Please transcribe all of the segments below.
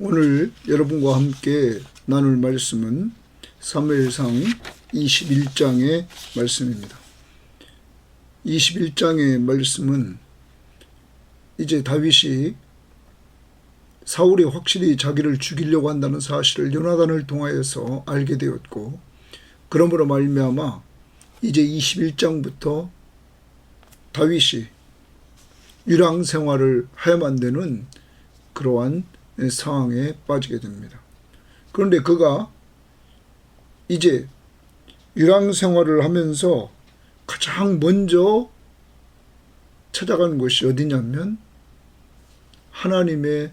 오늘 여러분과 함께 나눌 말씀은 사무엘상 21장의 말씀입니다. 21장의 말씀은 이제 다윗이 사울이 확실히 자기를 죽이려고 한다는 사실을 요나단을 통하여서 알게 되었고, 그러므로 말미암아 이제 21장부터 다윗이 유랑 생활을 해야만 되는 그러한 상황에 빠지게 됩니다. 그런데 그가 이제 유랑 생활을 하면서 가장 먼저 찾아가는 곳이 어디냐면 하나님의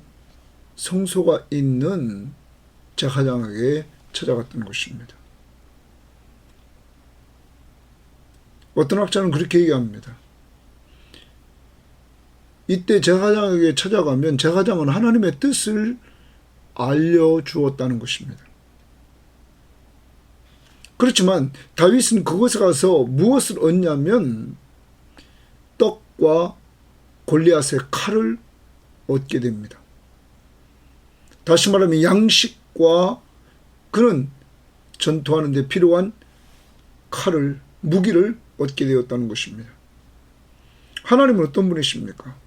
성소가 있는 제사장에게 찾아갔던 곳입니다. 어떤 학자는 그렇게 얘기합니다. 이때 제사장에게 찾아가면 제사장은 하나님의 뜻을 알려주었다는 것입니다. 그렇지만 다윗은 그곳에 가서 무엇을 얻냐면 떡과 골리앗의 칼을 얻게 됩니다. 다시 말하면 양식과 그는 전투하는 데 필요한 칼을, 무기를 얻게 되었다는 것입니다. 하나님은 어떤 분이십니까?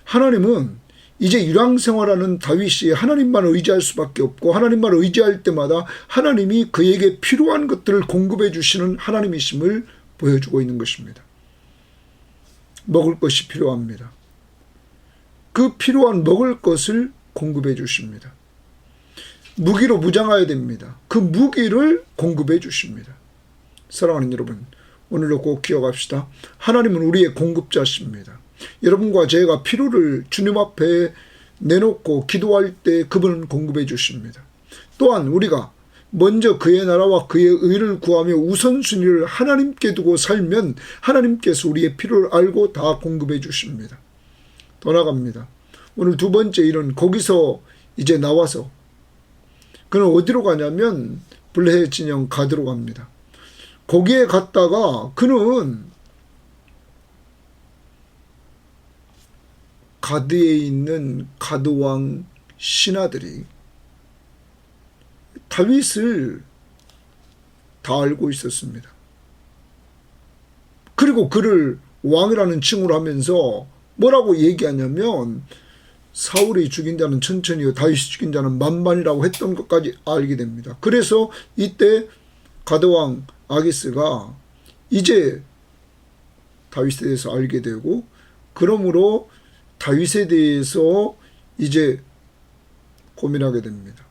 하나님은 이제 유랑생활하는 다윗이 하나님만 의지할 수밖에 없고, 하나님만 의지할 때마다 하나님이 그에게 필요한 것들을 공급해 주시는 하나님이심을 보여주고 있는 것입니다. 먹을 것이 필요합니다. 그 필요한 먹을 것을 공급해 주십니다. 무기로 무장해야 됩니다. 그 무기를 공급해 주십니다. 사랑하는 여러분, 오늘도 꼭 기억합시다. 하나님은 우리의 공급자십니다. 여러분과 제가 필요를 주님 앞에 내놓고 기도할 때 그분은 공급해 주십니다. 또한 우리가 먼저 그의 나라와 그의 의를 구하며 우선순위를 하나님께 두고 살면 하나님께서 우리의 필요를 알고 다 공급해 주십니다. 더 나갑니다. 오늘 두 번째 일은 거기서 이제 나와서 그는 어디로 가냐면 블레셋 진영 가드로 갑니다. 거기에 갔다가 그는 가드에 있는 가드왕 신하들이 다윗을 다 알고 있었습니다. 그리고 그를 왕이라는 칭호를 하면서 뭐라고 얘기하냐면 사울이 죽인 자는 천천히요 다윗이 죽인 자는 만만이라고 했던 것까지 알게 됩니다. 그래서 이때 가드왕 아기스가 이제 다윗에 대해서 알게 되고, 그러므로 다윗에 대해서 이제 고민하게 됩니다.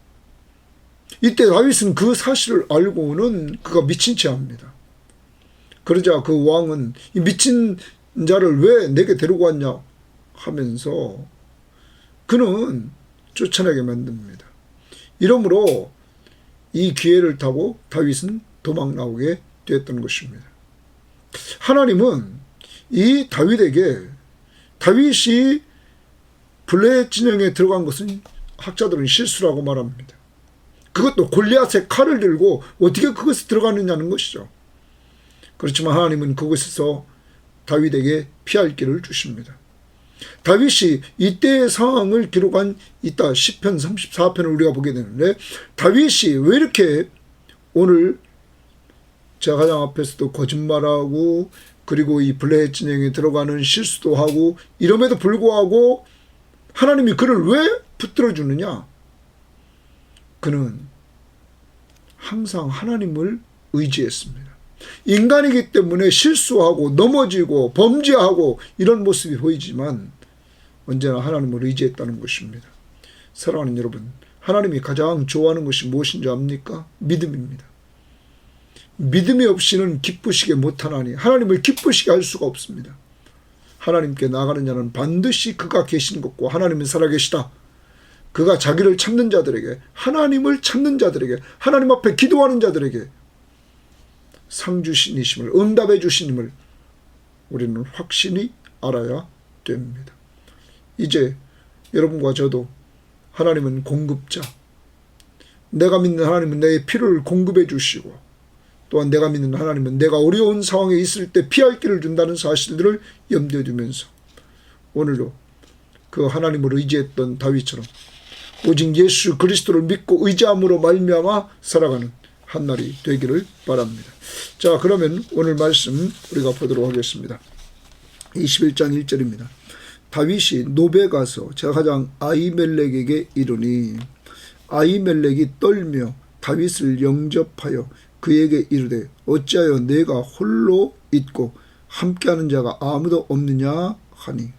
이때 다윗은 그 사실을 알고는 그가 미친 채 합니다. 그러자 그 왕은 이 미친 자를 왜 내게 데리고 왔냐 하면서 그는 쫓아내게 만듭니다. 이러므로 이 기회를 타고 다윗은 도망 나오게 되었던 것입니다. 하나님은 이 다윗이 블레셋 진영에 들어간 것은 학자들은 실수라고 말합니다. 그것도 골리앗의 칼을 들고 어떻게 그것에 들어가느냐는 것이죠. 그렇지만 하나님은 그곳에서 다윗에게 피할 길을 주십니다. 다윗이 이때의 상황을 기록한 이따 시편 34편을 우리가 보게 되는데, 다윗이 왜 이렇게 오늘 제사장 앞에서도 거짓말하고 그리고 이 블레셋 진영에 들어가는 실수도 하고 이럼에도 불구하고 하나님이 그를 왜 붙들어 주느냐? 그는 항상 하나님을 의지했습니다. 인간이기 때문에 실수하고 넘어지고 범죄하고 이런 모습이 보이지만 언제나 하나님을 의지했다는 것입니다. 사랑하는 여러분, 하나님이 가장 좋아하는 것이 무엇인지 압니까? 믿음입니다. 믿음이 없이는 기쁘시게 못하나니 하나님을 기쁘시게 할 수가 없습니다. 하나님께 나가는 자는 반드시 그가 계신 것과 하나님은 살아계시다. 그가 자기를 찾는 자들에게, 하나님을 찾는 자들에게, 하나님 앞에 기도하는 자들에게 상 주신이심을, 응답해 주신임을 우리는 확신히 알아야 됩니다. 이제 여러분과 저도 하나님은 공급자, 내가 믿는 하나님은 내 필요를 공급해 주시고, 또한 내가 믿는 하나님은 내가 어려운 상황에 있을 때 피할 길을 준다는 사실들을 염두에 두면서 오늘도 그 하나님을 의지했던 다윗처럼 오직 예수 그리스도를 믿고 의지함으로 말미암아 살아가는 한 날이 되기를 바랍니다. 자, 그러면 오늘 말씀 우리가 보도록 하겠습니다. 21장 1절입니다. 다윗이 노베 가서 제사장 아히멜렉에게 이르니 아히멜렉이 떨며 다윗을 영접하여 그에게 이르되 어찌하여 내가 홀로 있고 함께하는 자가 아무도 없느냐 하니.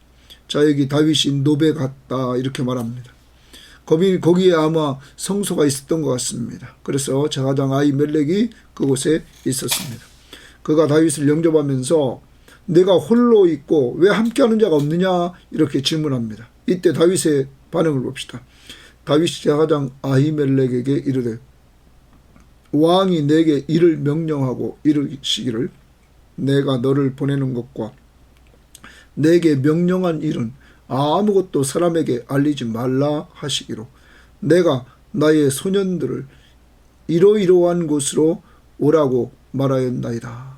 자, 여기 다윗이 노베 갔다 이렇게 말합니다. 거기에 아마 성소가 있었던 것 같습니다. 그래서 제사장 아히멜렉이 그곳에 있었습니다. 그가 다윗을 영접하면서 내가 홀로 있고 왜 함께하는 자가 없느냐 이렇게 질문합니다. 이때 다윗의 반응을 봅시다. 다윗이 제사장 아히멜렉에게 이르되 왕이 내게 이를 명령하고 이르시기를 내가 너를 보내는 것과 내게 명령한 일은 아무것도 사람에게 알리지 말라 하시기로 내가 나의 소년들을 이러이러한 곳으로 오라고 말하였나이다.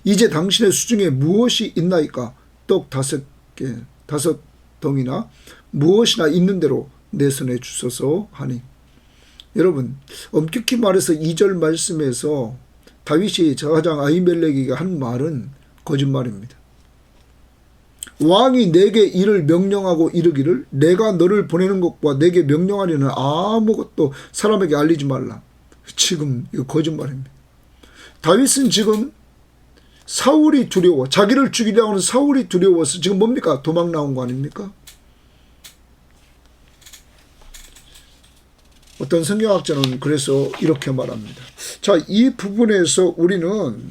이제 당신의 수중에 무엇이 있나이까? 떡 5덩이나 무엇이나 있는 대로 내 손에 주소서 하니. 여러분, 엄격히 말해서 2절 말씀에서 다윗이 제사장 아히멜렉에게 한 말은 거짓말입니다. 왕이 내게 이를 명령하고 이르기를 내가 너를 보내는 것과 내게 명령하려는 아무것도 사람에게 알리지 말라. 지금 이거 거짓말입니다. 다윗은 지금 사울이 두려워, 자기를 죽이려고 하는 사울이 두려워서 지금 뭡니까? 도망 나온 거 아닙니까? 어떤 성경학자는 그래서 이렇게 말합니다. 자, 이 부분에서 우리는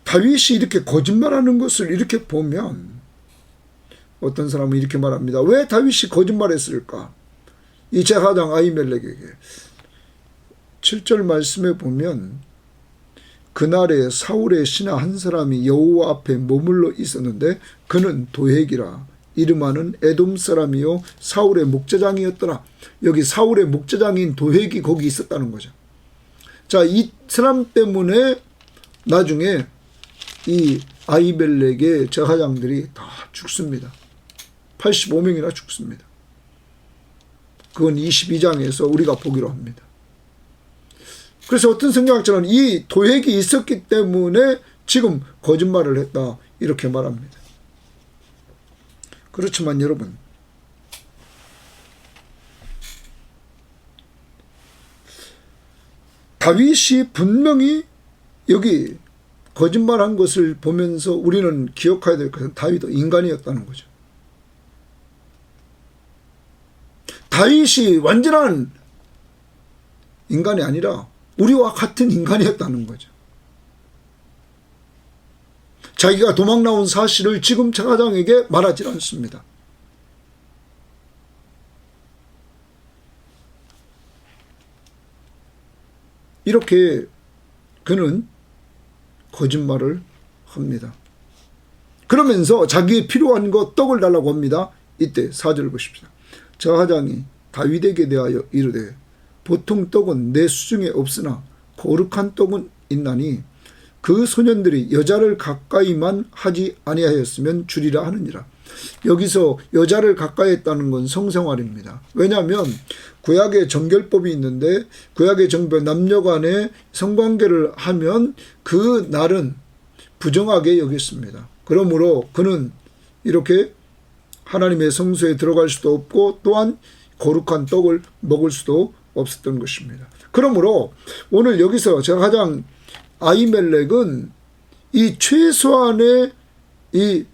다윗이 이렇게 거짓말하는 것을 이렇게 보면 어떤 사람은 이렇게 말합니다. 왜 다윗이 거짓말했을까? 이 제사장 아히멜렉에게 7절 말씀에 보면 그날에 사울의 신하 한 사람이 여호와 앞에 머물러 있었는데 그는 도액이라 이름하는 에돔 사람이요 사울의 목자장이었더라. 여기 사울의 목자장인 도액이 거기 있었다는 거죠. 자, 이 사람 때문에 나중에 이 아히멜렉의 제사장들이 다 죽습니다. 85명이나 죽습니다. 그건 22장에서 우리가 보기로 합니다. 그래서 어떤 성경학자는 이 도액이 있었기 때문에 지금 거짓말을 했다 이렇게 말합니다. 그렇지만 여러분, 다윗이 분명히 여기 거짓말한 것을 보면서 우리는 기억해야 될 것은 다윗도 인간이었다는 거죠. 다윗이 완전한 인간이 아니라 우리와 같은 인간이었다는 거죠. 자기가 도망 나온 사실을 지금 제사장에게 말하지 않습니다. 이렇게 그는 거짓말을 합니다. 그러면서 자기의 필요한 것 떡을 달라고 합니다. 이때 4절 보십시오. 제사장이 다윗에게 대하여 이르되 보통 떡은 내 수중에 없으나 거룩한 떡은 있나니 그 소년들이 여자를 가까이만 하지 아니하였으면 주리라 하느니라. 여기서 여자를 가까이 했다는 건 성생활입니다. 왜냐하면 구약의 정결법이 있는데 구약의 정결 남녀 간에 성관계를 하면 그 날은 부정하게 여겼습니다. 그러므로 그는 이렇게 하나님의 성소에 들어갈 수도 없고 또한 거룩한 떡을 먹을 수도 없었던 것입니다. 그러므로 오늘 여기서 제사장 아히멜렉은 이 최소한의 이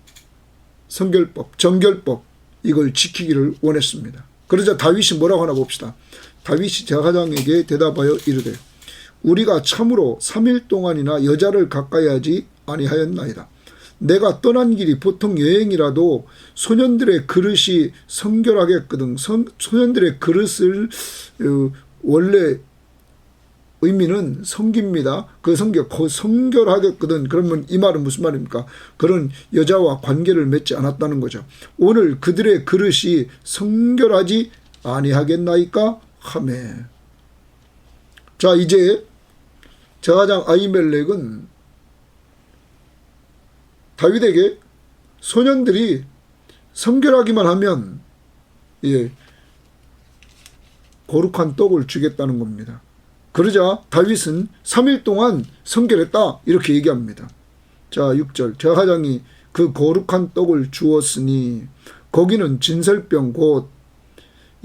성결법, 정결법 이걸 지키기를 원했습니다. 그러자 다윗이 뭐라고 하나 봅시다. 다윗이 제사장에게 대답하여 이르되 우리가 참으로 3일 동안이나 여자를 가까이 하지 아니하였나이다. 내가 떠난 길이 보통 여행이라도 소년들의 그릇이 성결하겠거든. 소년들의 그릇을 원래 의미는 성기입니다. 그 성결하겠거든. 그러면 이 말은 무슨 말입니까? 그런 여자와 관계를 맺지 않았다는 거죠. 오늘 그들의 그릇이 성결하지 아니하겠나이까 하매. 자, 이제 제사장 아히멜렉은 다윗에게 소년들이 성결하기만 하면 거룩한 떡을 주겠다는 겁니다. 그러자 다윗은 3일 동안 성결했다 이렇게 얘기합니다. 자 6절 제사장이 그 거룩한 떡을 주었으니 거기는 진설병 곧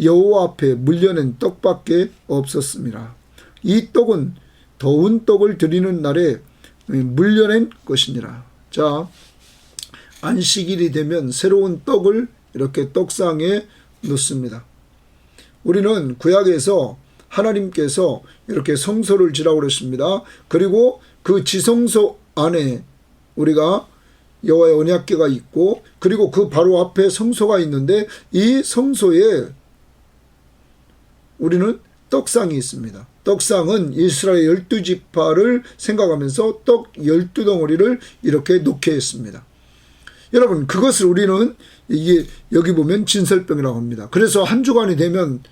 여호와 앞에 물려낸 떡밖에 없었습니다. 이 떡은 더운 떡을 드리는 날에 물려낸 것이니라. 자 안식일이 되면 새로운 떡을 이렇게 떡상에 넣습니다. 우리는 구약에서 하나님께서 이렇게 성소를 지라고 그랬습니다. 그리고 그 지성소 안에 우리가 여호와의 언약궤가 있고 그리고 그 바로 앞에 성소가 있는데 이 성소에 우리는 떡상이 있습니다. 떡상은 이스라엘 12지파를 생각하면서 떡 12덩어리를 이렇게 놓게 했습니다. 여러분 그것을 우리는 이게 여기 보면 진설병이라고 합니다. 그래서 한 주간이 되면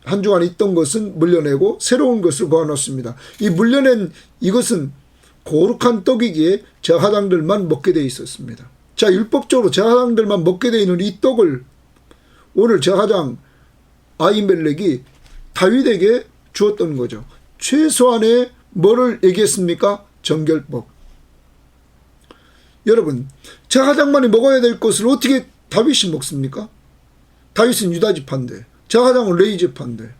한 주간 있던 것은 물려내고 새로운 것을 거둬놓습니다. 이 물려낸 이것은 거룩한 떡이기에 제사장들만 먹게 돼 있었습니다. 자 율법적으로 제사장들만 먹게 돼 있는 이 떡을 오늘 제사장 아히멜렉이 다윗에게 주었던 거죠. 최소한의 뭐를 얘기했습니까? 정결법. 여러분 제사장만이 먹어야 될 것을 어떻게 다윗이 먹습니까? 다윗은 유다지파인데 제사장은 레위지파인데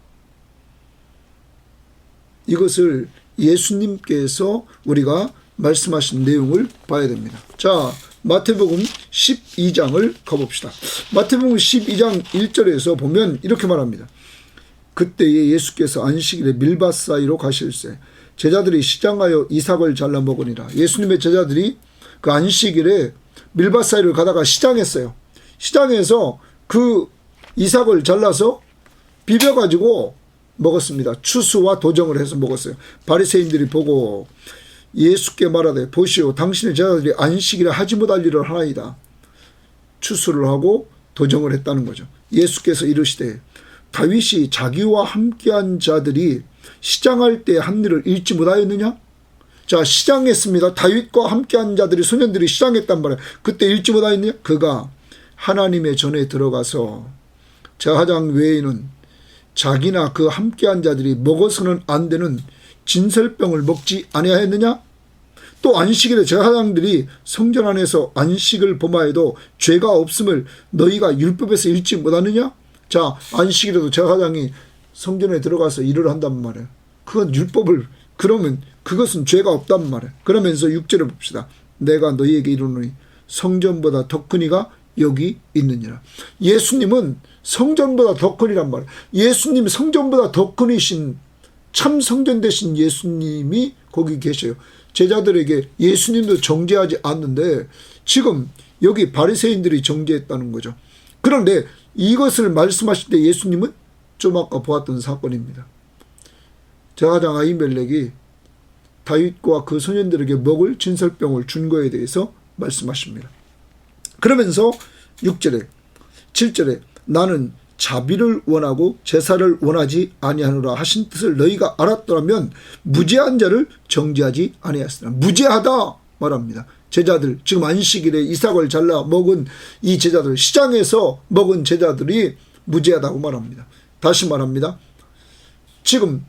이것을 예수님께서 우리가 말씀하신 내용을 봐야 됩니다. 자 마태복음 12장을 가봅시다. 마태복음 12장 1절에서 보면 이렇게 말합니다. 그때에 예수께서 안식일에 밀밭 사이로 가실새 제자들이 시장하여 이삭을 잘라 먹으니라. 예수님의 제자들이 그 안식일에 밀밭 사이를 가다가 시장했어요. 시장에서 그 이삭을 잘라서 비벼가지고 먹었습니다. 추수와 도정을 해서 먹었어요. 바리새인들이 보고 예수께 말하되 보시오 당신의 제자들이 안식일에 하지 못할 일을 하나이다. 추수를 하고 도정을 했다는 거죠. 예수께서 이르시되 다윗이 자기와 함께한 자들이 시장할 때 한 일을 잊지 못하였느냐? 자 시장했습니다. 다윗과 함께한 자들이 소년들이 시장했단 말이에요. 그때 잊지 못하였느냐? 그가 하나님의 전에 들어가서 제사장 외에는 자기나 그 함께한 자들이 먹어서는 안 되는 진설병을 먹지 아니하였느냐? 또 안식일에 제사장들이 성전 안에서 안식을 범하여도 죄가 없음을 너희가 율법에서 읽지 못하느냐? 자 안식일에도 제사장이 성전에 들어가서 일을 한단 말이에요. 그건 율법을 그러면 그것은 죄가 없단 말이에요. 그러면서 6절을 봅시다. 내가 너희에게 이르노니 성전보다 더 큰 이가 여기 있느니라. 예수님은 성전보다 더 큰이란 말이에요. 예수님이 성전보다 더 큰이신 참 성전 되신 예수님이 거기 계셔요. 제자들에게 예수님도 정죄하지 않는데 지금 여기 바리새인들이 정죄했다는 거죠. 그런데 이것을 말씀하실 때 예수님은 좀 아까 보았던 사건입니다. 제사장 아히멜렉이 다윗과 그 소년들에게 먹을 진설병을 준 거에 대해서 말씀하십니다. 그러면서 6절에 7절에 나는 자비를 원하고 제사를 원하지 아니하노라 하신 뜻을 너희가 알았더라면 무죄한 자를 정죄하지 아니하였으나 무죄하다 말합니다. 제자들 지금 안식일에 이삭을 잘라 먹은 이 제자들 시장에서 먹은 제자들이 무죄하다고 말합니다. 다시 말합니다. 지금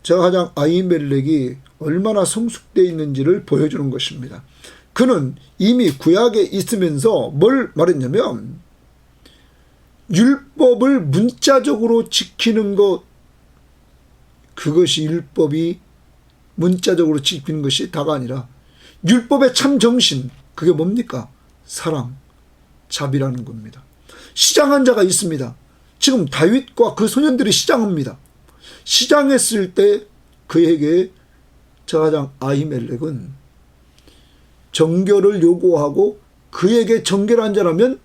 제사장 아히멜렉이 얼마나 성숙되어 있는지를 보여주는 것입니다. 그는 이미 구약에 있으면서 뭘 말했냐면 율법을 문자적으로 지키는 것 그것이 율법이 문자적으로 지키는 것이 다가 아니라 율법의 참 정신 그게 뭡니까? 사랑, 자비라는 겁니다. 시장한 자가 있습니다. 지금 다윗과 그 소년들이 시장합니다. 시장했을 때 그에게 제사장 아히멜렉은 정결을 요구하고 그에게 정결한 자라면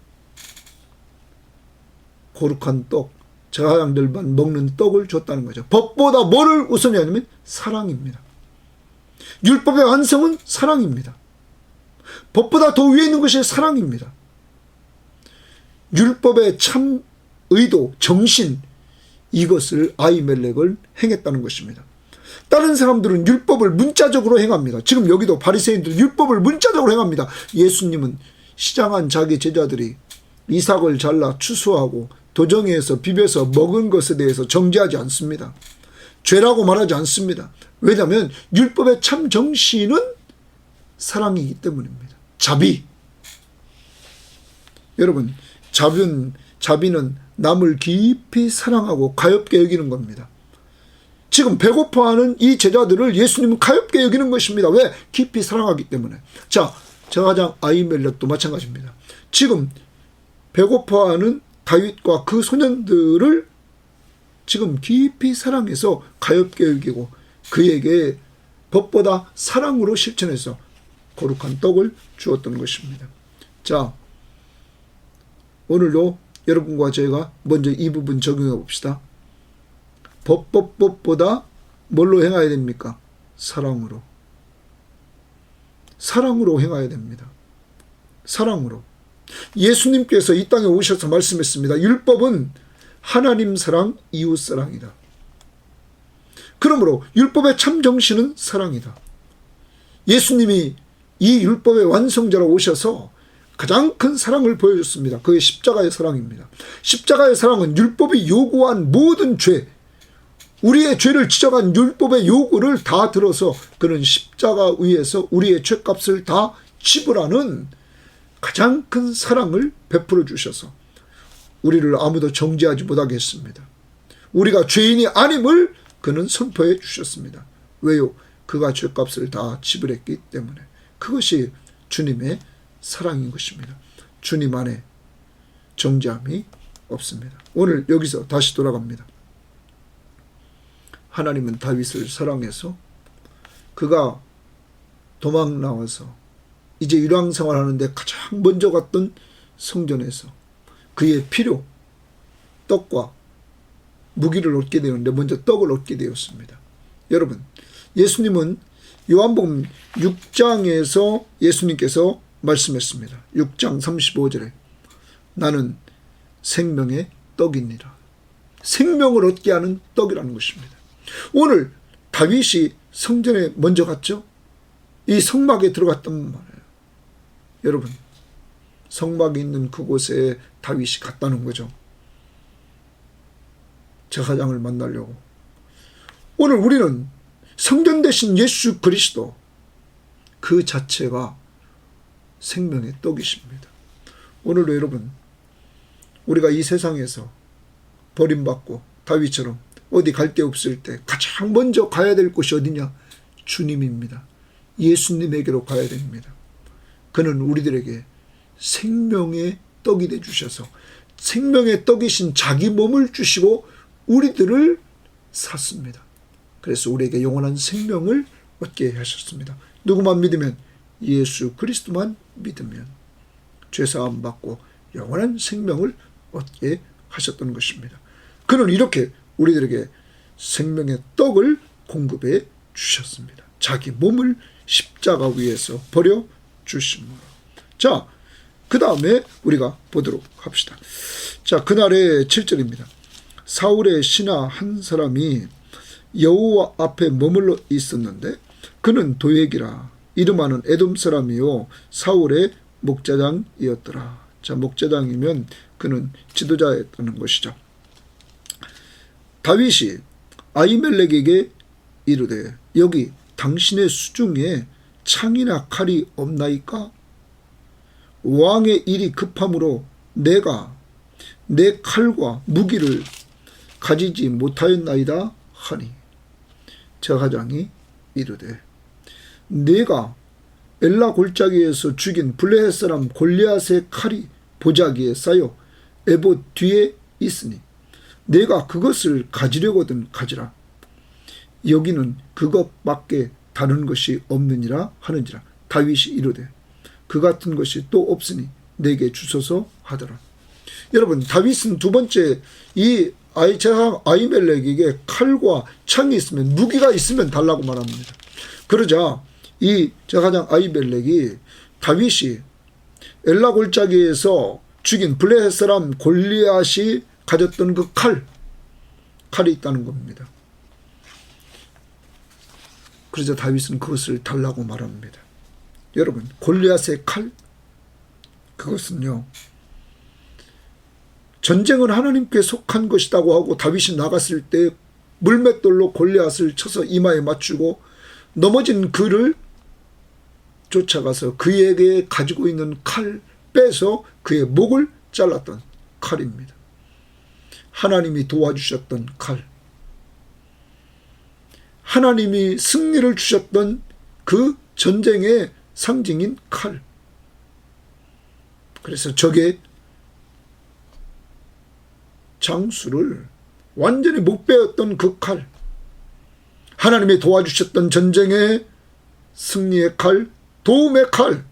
거룩한 떡, 제사장들만 먹는 떡을 줬다는 거죠. 법보다 뭐를 우선히 하냐면 사랑입니다. 율법의 완성은 사랑입니다. 법보다 더 위에 있는 것이 사랑입니다. 율법의 참 의도, 정신 이것을 아히멜렉을 행했다는 것입니다. 다른 사람들은 율법을 문자적으로 행합니다. 지금 여기도 바리새인들 율법을 문자적으로 행합니다. 예수님은 시장한 자기 제자들이 이삭을 잘라 추수하고 도정에서 비벼서 먹은 것에 대해서 정죄하지 않습니다. 죄라고 말하지 않습니다. 왜냐하면 율법의 참 정신은 사랑이기 때문입니다. 자비. 여러분, 자비는 남을 깊이 사랑하고 가엾게 여기는 겁니다. 지금 배고파하는 이 제자들을 예수님은 가엾게 여기는 것입니다. 왜? 깊이 사랑하기 때문에. 자, 제사장 아히멜렉도 마찬가지입니다. 지금 배고파하는 다윗과 그 소년들을 지금 깊이 사랑해서 가엾게 여기고 그에게 법보다 사랑으로 실천해서 거룩한 떡을 주었던 것입니다. 자, 오늘도 여러분과 저희가 먼저 이 부분 적용해 봅시다. 법보다 뭘로 행해야 됩니까? 사랑으로. 사랑으로 행해야 됩니다. 사랑으로. 예수님께서 이 땅에 오셔서 말씀했습니다. 율법은 하나님 사랑, 이웃 사랑이다. 그러므로 율법의 참 정신은 사랑이다. 예수님이 이 율법의 완성자로 오셔서 가장 큰 사랑을 보여줬습니다. 그게 십자가의 사랑입니다. 십자가의 사랑은 율법이 요구한 모든 죄, 우리의 죄를 지적한 율법의 요구를 다 들어서 그는 십자가 위에서 우리의 죄값을 다 지불하는 가장 큰 사랑을 베풀어 주셔서 우리를 아무도 정죄하지 못하게 했습니다. 우리가 죄인이 아님을 그는 선포해 주셨습니다. 왜요? 그가 죄값을 다 지불했기 때문에. 그것이 주님의 사랑인 것입니다. 주님 안에 정죄함이 없습니다. 오늘 여기서 다시 돌아갑니다. 하나님은 다윗을 사랑해서 그가 도망 나와서 이제 유랑생활 하는데 가장 먼저 갔던 성전에서 그의 필요, 떡과 무기를 얻게 되었는데 먼저 떡을 얻게 되었습니다. 여러분, 예수님은 요한복음 6장에서 예수님께서 말씀했습니다. 6장 35절에 나는 생명의 떡이니라. 생명을 얻게 하는 떡이라는 것입니다. 오늘 다윗이 성전에 먼저 갔죠. 이 성막에 들어갔단 말이에요. 여러분, 성막이 있는 그곳에 다윗이 갔다는 거죠. 제사장을 만나려고. 오늘 우리는 성전 대신 예수 그리스도 그 자체가 생명의 떡이십니다. 오늘도 여러분, 우리가 이 세상에서 버림받고 다윗처럼 어디 갈 데 없을 때 가장 먼저 가야 될 곳이 어디냐? 주님입니다. 예수님에게로 가야 됩니다. 그는 우리들에게 생명의 떡이 되주셔서 생명의 떡이신 자기 몸을 주시고 우리들을 샀습니다. 그래서 우리에게 영원한 생명을 얻게 하셨습니다. 누구만 믿으면? 예수 그리스도만 믿으면 죄사함 받고 영원한 생명을 얻게 하셨던 것입니다. 그는 이렇게 우리들에게 생명의 떡을 공급해 주셨습니다. 자기 몸을 십자가 위에서 버려 주심으로. 자, 그 다음에 우리가 보도록 합시다. 자, 그날의 7절입니다. 사울의 신하 한 사람이 여호와 앞에 머물러 있었는데 그는 도액이라 이름하는 에돔 사람이요 사울의 목자장이었더라. 자, 목자장이면 그는 지도자였다는 것이죠. 다윗이 아히멜렉에게 이르되 여기 당신의 수중에 창이나 칼이 없나이까? 왕의 일이 급함으로 내가 내 칼과 무기를 가지지 못하였나이다 하니 제사장이 이르되 내가 엘라 골짜기에서 죽인 블레셋 사람 골리앗의 칼이 보자기에 쌓여 에봇 뒤에 있으니 내가 그것을 가지려거든 가지라. 여기는 그것밖에 다른 것이 없느니라 하는지라. 다윗이 이르되 그 같은 것이 또 없으니 내게 주소서 하더라. 여러분, 다윗은 두 번째 이 제사장 아히멜렉에게 칼과 창이 있으면, 무기가 있으면 달라고 말합니다. 그러자 이 제사장 아히멜렉이 다윗이 엘라 골짜기에서 죽인 블레셋 사람 골리앗이 가졌던 그 칼이 있다는 겁니다. 그래서 다윗은 그것을 달라고 말합니다. 여러분, 골리앗의 칼, 그것은요 전쟁은 하나님께 속한 것이라고 하고 다윗이 나갔을 때 물맷돌로 골리앗을 쳐서 이마에 맞추고 넘어진 그를 쫓아가서 그에게 가지고 있는 칼 빼서 그의 목을 잘랐던 칼입니다. 하나님이 도와주셨던 칼. 하나님이 승리를 주셨던 그 전쟁의 상징인 칼. 그래서 적의 장수를 완전히 못 베었던 그 칼. 하나님이 도와주셨던 전쟁의 승리의 칼, 도움의 칼.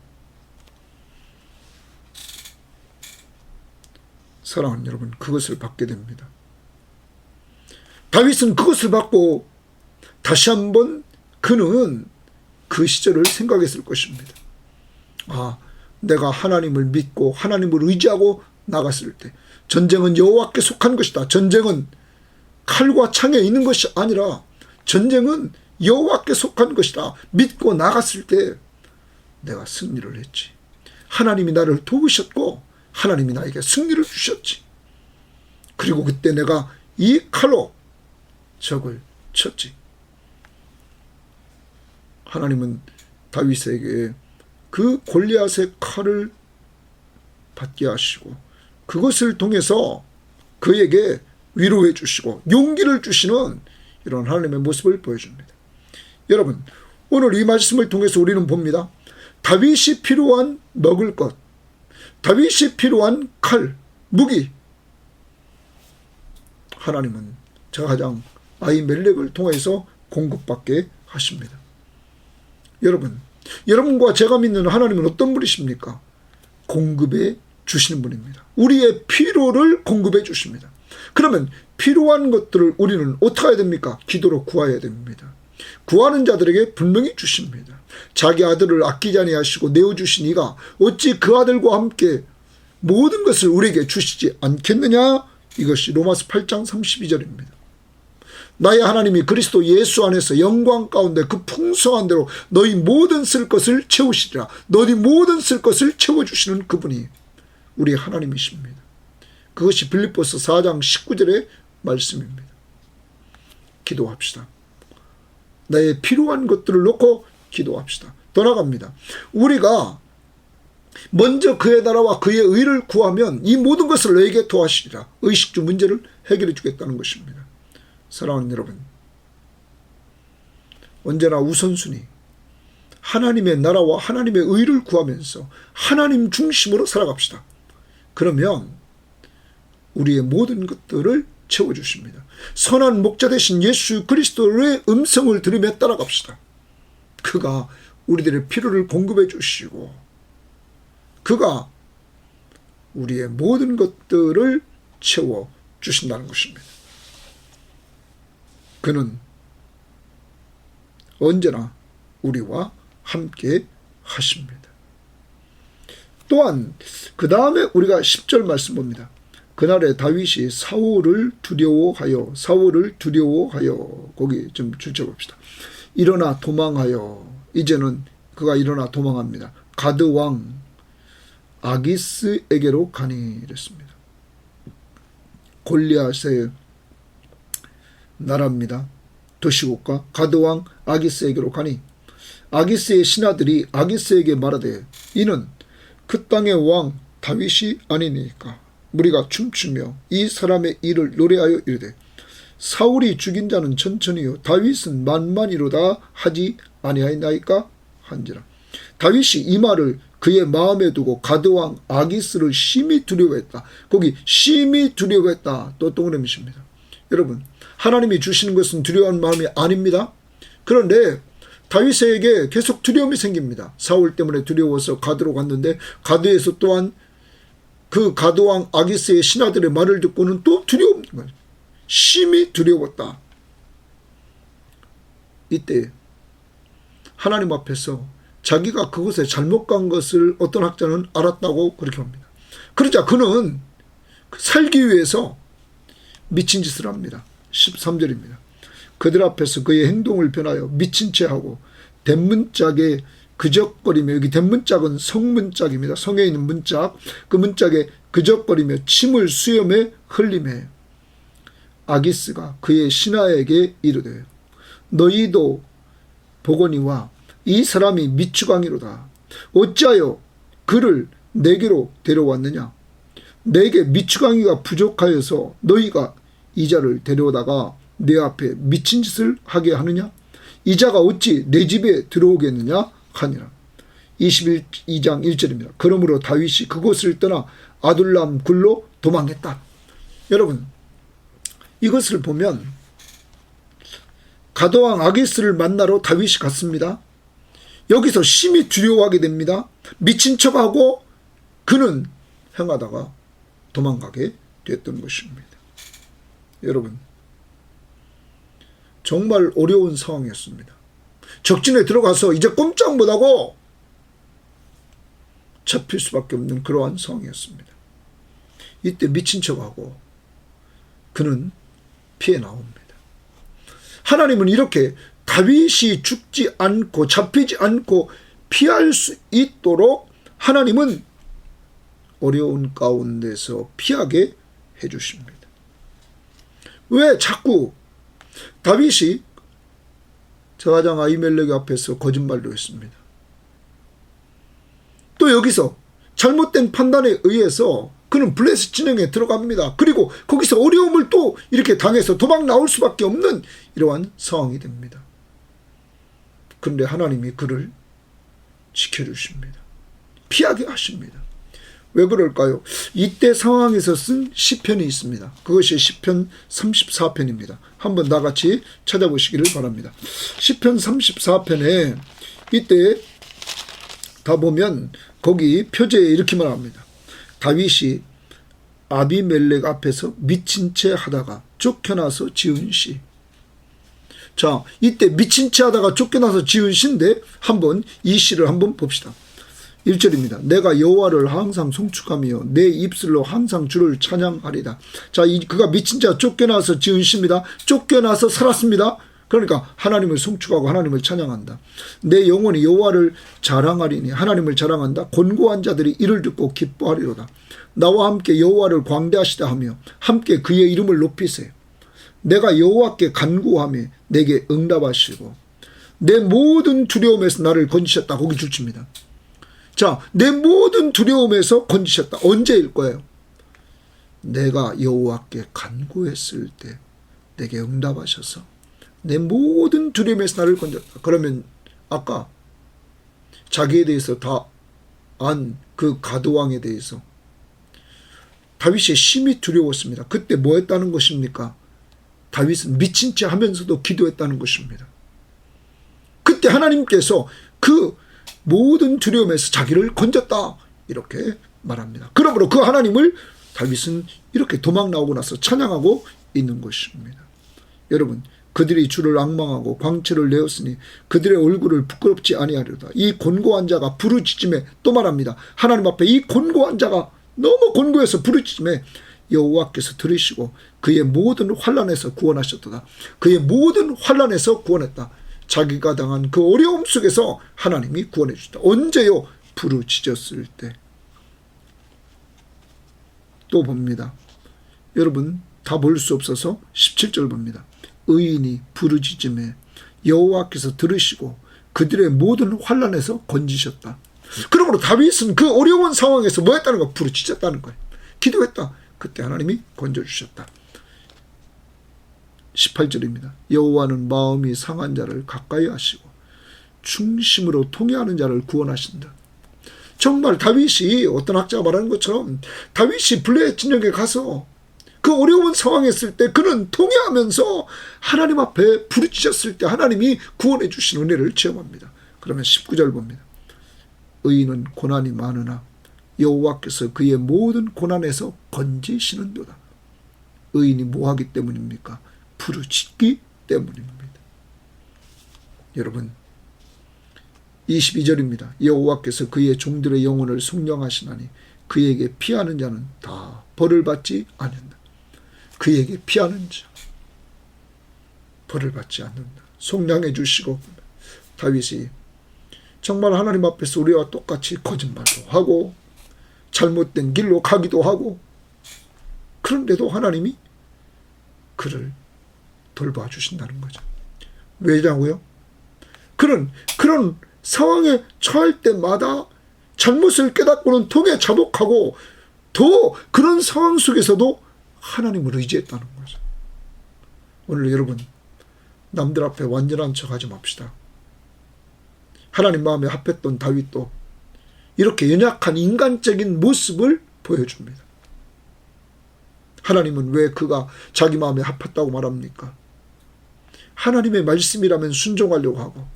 사랑하는 여러분, 그것을 받게 됩니다. 다윗은 그것을 받고 다시 한번 그는 그 시절을 생각했을 것입니다. 내가 하나님을 믿고 하나님을 의지하고 나갔을 때 전쟁은 여호와께 속한 것이다. 전쟁은 칼과 창에 있는 것이 아니라 전쟁은 여호와께 속한 것이다. 믿고 나갔을 때 내가 승리를 했지. 하나님이 나를 도우셨고 하나님이 나에게 승리를 주셨지. 그리고 그때 내가 이 칼로 적을 쳤지. 하나님은 다윗에게 그 골리앗의 칼을 받게 하시고 그것을 통해서 그에게 위로해 주시고 용기를 주시는 이런 하나님의 모습을 보여줍니다. 여러분, 오늘 이 말씀을 통해서 우리는 봅니다. 다윗이 필요한 먹을 것, 다윗이 필요한 칼, 무기, 하나님은 저가장 아히멜렉을 통해서 공급받게 하십니다. 여러분과 제가 믿는 하나님은 어떤 분이십니까? 공급해 주시는 분입니다. 우리의 필요를 공급해 주십니다. 그러면 필요한 것들을 우리는 어떻게 해야 됩니까? 기도로 구해야 됩니다. 구하는 자들에게 분명히 주십니다. 자기 아들을 아끼지 아니하시고 내어주신 이가 어찌 그 아들과 함께 모든 것을 우리에게 주시지 않겠느냐? 이것이 로마서 8장 32절입니다. 나의 하나님이 그리스도 예수 안에서 영광 가운데 그 풍성한 대로 너희 모든 쓸 것을 채우시리라. 너희 모든 쓸 것을 채워주시는 그분이 우리 하나님이십니다. 그것이 빌립보서 4장 19절의 말씀입니다. 기도합시다. 나의 필요한 것들을 놓고 기도합시다. 더 나아갑니다. 우리가 먼저 그의 나라와 그의 의를 구하면 이 모든 것을 너에게 도와주시리라. 의식주 문제를 해결해 주겠다는 것입니다. 사랑하는 여러분, 언제나 우선순위 하나님의 나라와 하나님의 의를 구하면서 하나님 중심으로 살아갑시다. 그러면 우리의 모든 것들을 채워주십니다. 선한 목자 되신 예수 그리스도의 음성을 들으며 따라갑시다. 그가 우리들의 필요를 공급해 주시고 그가 우리의 모든 것들을 채워주신다는 것입니다. 그는 언제나 우리와 함께 하십니다. 또한 그 다음에 우리가 10절 말씀 봅니다. 그날에 다윗이 사울을 두려워하여 거기 좀 줄쳐봅시다. 일어나 도망하여. 이제는 그가 일어나 도망합니다. 가드 왕 아기스에게로 가니 이랬습니다. 골리앗의 나라입니다. 도시국가 가드왕 아기스에게로 가니 아기스의 신하들이 아기스에게 말하되 이는 그 땅의 왕 다윗이 아니니까 무리가 춤추며 이 사람의 일을 노래하여 이르되 사울이 죽인 자는 천천히요 다윗은 만만이로다 하지 아니하였나이까 한지라. 다윗이 이 말을 그의 마음에 두고 가드왕 아기스를 심히 두려워했다. 거기 심히 두려워했다. 또 동그라미십니다. 여러분, 하나님이 주시는 것은 두려운 마음이 아닙니다. 그런데 다윗에게 계속 두려움이 생깁니다. 사울 때문에 두려워서 가드로 갔는데 가드에서 또한 그 가드왕 아기스의 신하들의 말을 듣고는 또 두려움, 심히 두려웠다. 이때 하나님 앞에서 자기가 그곳에 잘못 간 것을 어떤 학자는 알았다고 그렇게 합니다. 그러자 그는 살기 위해서 미친 짓을 합니다. 13절입니다. 그들 앞에서 그의 행동을 변하여 미친 채 하고 대문짝에 그적거리며, 여기 대문짝은 성문짝입니다. 성에 있는 문짝, 그 문짝에 그적거리며 침을 수염에 흘리매 아기스가 그의 신하에게 이르되 너희도 보거니와 이 사람이 미추광이로다. 어찌하여 그를 내게로 데려왔느냐? 내게 미추광이가 부족하여서 너희가 이 자를 데려오다가 내 앞에 미친 짓을 하게 하느냐? 이 자가 어찌 내 집에 들어오겠느냐? 하니라. 22장 1절입니다. 그러므로 다윗이 그곳을 떠나 아둘람 굴로 도망했다. 여러분, 이것을 보면 가드왕 아기스를 만나러 다윗이 갔습니다. 여기서 심히 두려워하게 됩니다. 미친 척하고 그는 행하다가 도망가게 됐던 것입니다. 여러분, 정말 어려운 상황이었습니다. 적진에 들어가서 이제 꼼짝 못하고 잡힐 수밖에 없는 그러한 상황이었습니다. 이때 미친 척하고 그는 피해 나옵니다. 하나님은 이렇게 다윗이 죽지 않고 잡히지 않고 피할 수 있도록 하나님은 어려운 가운데서 피하게 해주십니다. 왜 자꾸 다윗이 저하장 아히멜렉 앞에서 거짓말도 했습니다. 또 여기서 잘못된 판단에 의해서 그는 블레셋 진영에 들어갑니다. 그리고 거기서 어려움을 또 이렇게 당해서 도망 나올 수밖에 없는 이러한 상황이 됩니다. 그런데 하나님이 그를 지켜주십니다. 피하게 하십니다. 왜 그럴까요? 이때 상황에서 쓴 시편이 있습니다. 그것이 시편 34편입니다. 한번 나같이 찾아보시기를 바랍니다. 시편 34편에 이때 다 보면 거기 표제에 이렇게 말합니다. 다윗이 아비멜렉 앞에서 미친 채 하다가 쫓겨나서 지은 시. 자, 이때 미친 채 하다가 쫓겨나서 지은 시인데 한번 이 시를 한번 봅시다. 1절입니다. 내가 여호와를 항상 송축하며 내 입술로 항상 주를 찬양하리다. 자, 그가 미친 자 쫓겨나서 지은 시입니다. 쫓겨나서 살았습니다. 그러니까 하나님을 송축하고 하나님을 찬양한다. 내 영혼이 여호와를 자랑하리니 하나님을 자랑한다. 곤고한 자들이 이를 듣고 기뻐하리로다. 나와 함께 여호와를 광대하시다 하며 함께 그의 이름을 높이세. 내가 여호와께 간구하며 내게 응답하시고 내 모든 두려움에서 나를 건지셨다. 거기 줄칩니다. 자, 내 모든 두려움에서 건지셨다. 언제일 거예요? 내가 여호와께 간구했을 때 내게 응답하셔서 내 모든 두려움에서 나를 건졌다. 그러면 아까 자기에 대해서 다 안 그 가드왕에 대해서 다윗이 심히 두려웠습니다. 그때 뭐 했다는 것입니까? 다윗은 미친 채 하면서도 기도했다는 것입니다. 그때 하나님께서 그 모든 두려움에서 자기를 건졌다. 이렇게 말합니다. 그러므로 그 하나님을 다윗은 이렇게 도망 나오고 나서 찬양하고 있는 것입니다. 여러분, 그들이 주를 앙망하고 광채를 내었으니 그들의 얼굴을 부끄럽지 아니하리로다. 이 곤고한 자가 부르짖음에 또 말합니다. 하나님 앞에 이 곤고한 자가 너무 곤고해서 부르짖음에 여호와께서 들으시고 그의 모든 환난에서 구원하셨도다. 그의 모든 환난에서 구원했다. 자기가 당한 그 어려움 속에서 하나님이 구원해 주셨다. 언제요? 부르짖었을 때. 또 봅니다. 여러분, 다 볼 수 없어서 17절 봅니다. 의인이 부르짖음에 여호와께서 들으시고 그들의 모든 환난에서 건지셨다. 그러므로 다윗은 그 어려운 상황에서 뭐 했다는 거예요? 부르짖었다는 거예요. 기도했다. 그때 하나님이 건져주셨다. 18절입니다. 여호와는 마음이 상한 자를 가까이 하시고 충심으로 통회하는 자를 구원하신다. 정말 다윗이 어떤 학자가 말하는 것처럼 다윗이 블레셋 진영에 가서 그 어려운 상황에 있을 때 그는 통회하면서 하나님 앞에 부르짖었을 때 하나님이 구원해 주신 은혜를 체험합니다. 그러면 19절 봅니다. 의인은 고난이 많으나 여호와께서 그의 모든 고난에서 건지시는도다. 의인이 뭐하기 때문입니까? 부르짖기 때문입니다. 여러분, 22절입니다. 여호와께서 그의 종들의 영혼을 속량하시나니 그에게 피하는 자는 다 벌을 받지 않는다. 그에게 피하는 자 벌을 받지 않는다. 속량해 주시고 다윗이 정말 하나님 앞에서 우리와 똑같이 거짓말도 하고 잘못된 길로 가기도 하고, 그런데도 하나님이 그를 돌봐주신다는 거죠. 왜냐고요? 그런 상황에 처할 때마다 잘못을 깨닫고는 통에 자복하고 더 그런 상황 속에서도 하나님을 의지했다는 거죠. 오늘 여러분, 남들 앞에 완전한 척 하지 맙시다. 하나님 마음에 합했던 다윗도 이렇게 연약한 인간적인 모습을 보여줍니다. 하나님은 왜 그가 자기 마음에 합했다고 말합니까? 하나님의 말씀이라면 순종하려고 하고,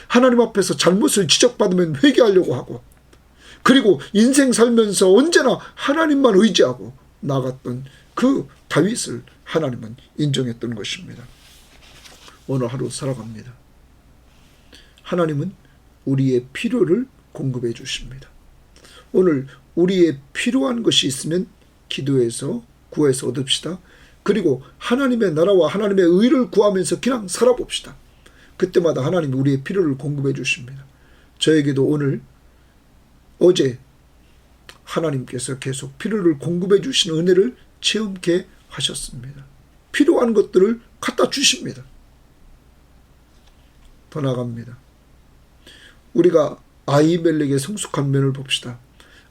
하나님 앞에서 잘못을 지적받으면 회개하려고 하고, 그리고 인생 살면서 언제나 하나님만 의지하고 나갔던 그 다윗을 하나님은 인정했던 것입니다. 오늘 하루 살아갑니다. 하나님은 우리의 필요를 공급해 주십니다. 오늘 우리의 필요한 것이 있으면 기도해서 구해서 얻읍시다. 그리고 하나님의 나라와 하나님의 의를 구하면서 그냥 살아봅시다. 그때마다 하나님이 우리의 필요를 공급해 주십니다. 저에게도 어제 하나님께서 계속 필요를 공급해 주시는 은혜를 체험케 하셨습니다. 필요한 것들을 갖다 주십니다. 더 나갑니다. 우리가 아히멜렉의 성숙한 면을 봅시다.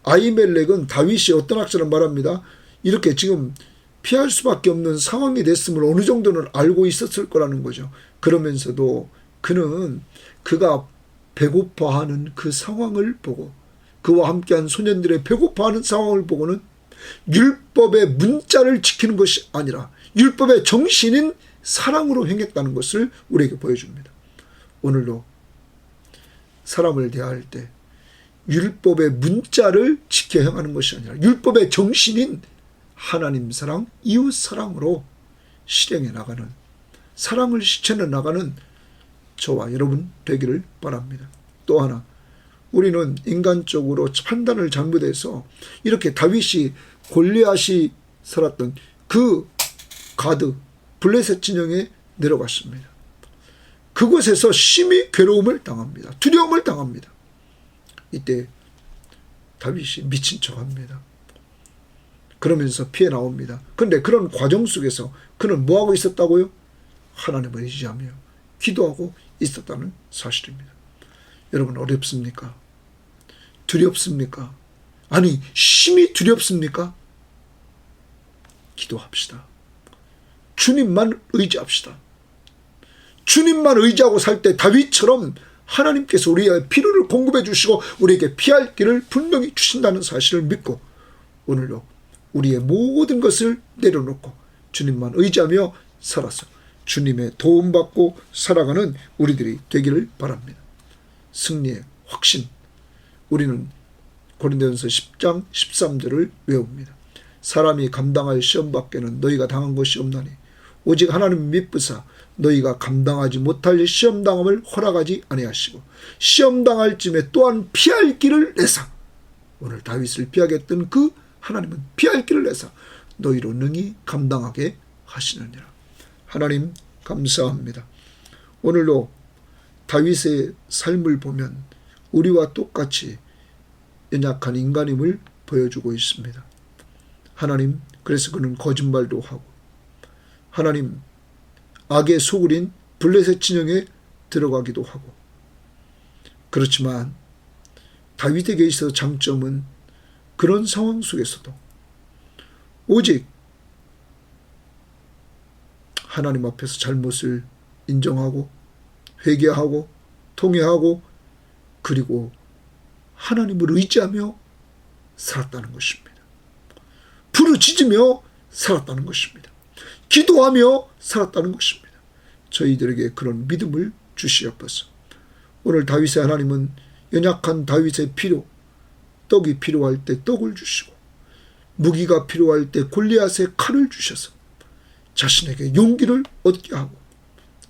아히멜렉은 다윗이 어떤 학자는 말합니다. 이렇게 지금 피할 수밖에 없는 상황이 됐음을 어느 정도는 알고 있었을 거라는 거죠. 그러면서도 그는 그가 배고파하는 그 상황을 보고, 그와 함께한 소년들의 배고파하는 상황을 보고는 율법의 문자를 지키는 것이 아니라 율법의 정신인 사랑으로 행했다는 것을 우리에게 보여줍니다. 오늘도 사람을 대할 때 율법의 문자를 지켜 행하는 것이 아니라 율법의 정신인 하나님 사랑, 이웃 사랑으로 실행해 나가는, 사랑을 실천해 나가는 저와 여러분 되기를 바랍니다. 또 하나, 우리는 인간적으로 판단을 잘못해서 이렇게 다윗이 골리앗이 살았던 그 가드 블레셋 진영에 내려갔습니다. 그곳에서 심히 괴로움을 당합니다. 두려움을 당합니다. 이때 다윗이 미친 척합니다. 그러면서 피해 나옵니다. 그런데 그런 과정 속에서 그는 뭐하고 있었다고요? 하나님을 의지하며 기도하고 있었다는 사실입니다. 여러분, 어렵습니까? 두렵습니까? 아니, 심히 두렵습니까? 기도합시다. 주님만 의지합시다. 주님만 의지하고 살 때 다윗처럼 하나님께서 우리의 필요를 공급해 주시고 우리에게 피할 길을 분명히 주신다는 사실을 믿고, 오늘도 우리의 모든 것을 내려놓고 주님만 의지하며 살아서 주님의 도움받고 살아가는 우리들이 되기를 바랍니다. 승리의 확신, 우리는 고린도전서 10장 13절을 외웁니다. 사람이 감당할 시험 밖에는 너희가 당한 것이 없나니 오직 하나님 믿으사 너희가 감당하지 못할 시험당함을 허락하지 아니하시고 시험당할 쯤에 또한 피할 길을 내사, 오늘 다윗을 피하게 했던 그 하나님은 피할 길을 내사 너희로 능히 감당하게 하시느니라. 하나님 감사합니다. 오늘도 다윗의 삶을 보면 우리와 똑같이 연약한 인간임을 보여주고 있습니다. 하나님, 그래서 그는 거짓말도 하고, 하나님, 악의 소굴인 블레셋 진영에 들어가기도 하고, 그렇지만 다윗에게 있어서 장점은 그런 상황 속에서도 오직 하나님 앞에서 잘못을 인정하고 회개하고 통회하고 그리고 하나님을 의지하며 살았다는 것입니다. 부르짖으며 살았다는 것입니다. 기도하며 살았다는 것입니다. 저희들에게 그런 믿음을 주시옵소서. 오늘 다윗의 하나님은 연약한 다윗의 필요, 떡이 필요할 때 떡을 주시고 무기가 필요할 때 골리앗의 칼을 주셔서 자신에게 용기를 얻게 하고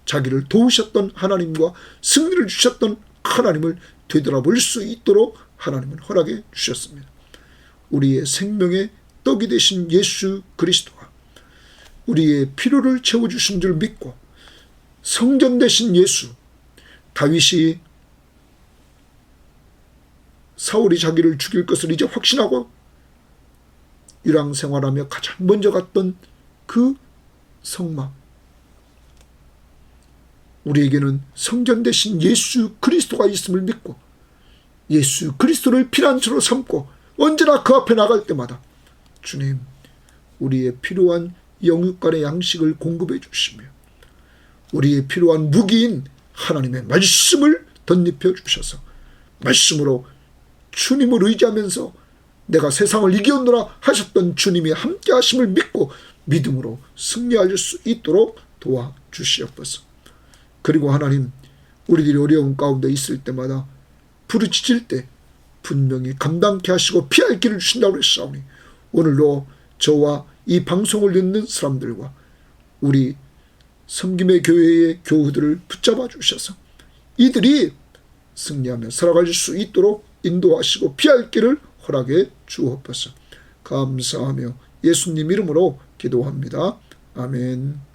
자기를 도우셨던 하나님과 승리를 주셨던 하나님을 되돌아볼 수 있도록 하나님은 허락해 주셨습니다. 우리의 생명의 떡이 되신 예수 그리스도가 우리의 필요를 채워주신 줄 믿고 성전 되신 예수, 다윗이 사울이 자기를 죽일 것을 이제 확신하고 일왕생활하며 가장 먼저 갔던 그 성막, 우리에게는 성전 대신 예수 그리스도가 있음을 믿고 예수 그리스도를 피난처로 삼고 언제나 그 앞에 나갈 때마다 주님, 우리의 필요한 영육간의 양식을 공급해 주시며 우리의 필요한 무기인 하나님의 말씀을 덧입혀 주셔서 말씀으로 주님을 의지하면서 내가 세상을 이기었노라 하셨던 주님이 함께 하심을 믿고 믿음으로 승리할 수 있도록 도와주시옵소서. 그리고 하나님, 우리들이 어려운 가운데 있을 때마다 부르짖을 때 분명히 감당케 하시고 피할 길을 주신다고 했사오니 오늘도 저와 이 방송을 듣는 사람들과 우리 섬김의 교회의 교우들을 붙잡아 주셔서 이들이 승리하며 살아갈 수 있도록 인도하시고 피할 길을 허락해 주옵소서. 감사하며 예수님 이름으로 기도합니다. 아멘.